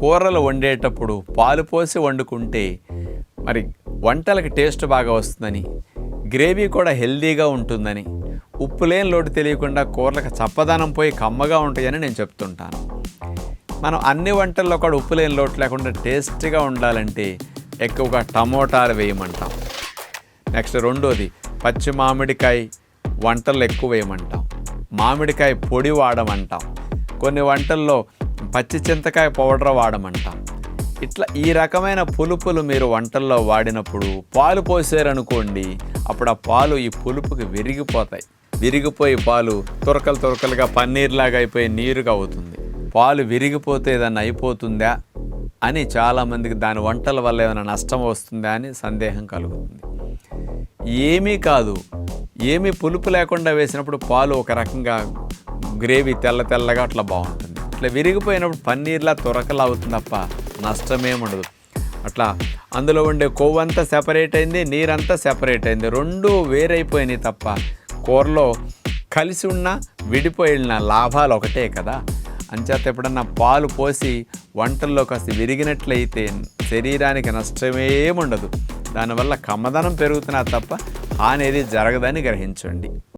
కూరలు వండేటప్పుడు పాలు పోసి వండుకుంటే మరి వంటలకి టేస్ట్ బాగా వస్తుందని, గ్రేవీ కూడా హెల్దీగా ఉంటుందని, ఉప్పు లేని లోటు తెలియకుండా కూరలకు చప్పదనం పోయి కమ్మగా ఉంటాయని నేను చెప్తుంటాను. మనం అన్ని వంటల్లో కూడా ఉప్పు లేని లోటు లేకుండా టేస్టీగా ఉండాలంటే ఎక్కువగా టమోటాలు వేయమంటాం. నెక్స్ట్ రెండోది పచ్చి మామిడికాయ వంటల్లో ఎక్కువ వేయమంటాం. మామిడికాయ పొడి వాడమంటాం. కొన్ని వంటల్లో పచ్చి చింతకాయ పౌడర్ వాడమంటాం. ఇట్లా ఈ రకమైన పులుపులు మీరు వంటల్లో వాడినప్పుడు పాలు పోసారనుకోండి, అప్పుడు ఆ పాలు ఈ పులుపుకి విరిగిపోయి పాలు తురకలుగా పన్నీర్లాగా అయిపోయి నీరుగా అవుతుంది. పాలు విరిగిపోతే ఏదన్నా అయిపోతుందా అని చాలామందికి దాని వంటల వల్ల ఏమైనా నష్టం వస్తుందా అని సందేహం కలుగుతుంది. ఏమీ కాదు, ఏమీ పులుపు లేకుండా వేసినప్పుడు పాలు ఒక రకంగా గ్రేవీ తెల్లగా అట్లా బాగుంటుంది. ఇట్లా విరిగిపోయినప్పుడు పన్నీర్లా తురకలా అవుతుంది తప్ప నష్టమేముండదు. అట్లా అందులో ఉండే కొవ్వంతా సెపరేట్ అయింది, నీరంతా సెపరేట్ అయింది, రెండూ వేరైపోయినాయి తప్ప కూరలో కలిసి ఉన్నా విడిపోయిన లాభాలు ఒకటే కదా. అంచేత ఎప్పుడన్నా పాలు పోసి వంటల్లో కాస్త విరిగినట్లయితే శరీరానికి నష్టమేముండదు. దానివల్ల కమ్మదనం పెరుగుతున్నా తప్ప హాని అనేది జరగదని గ్రహించండి.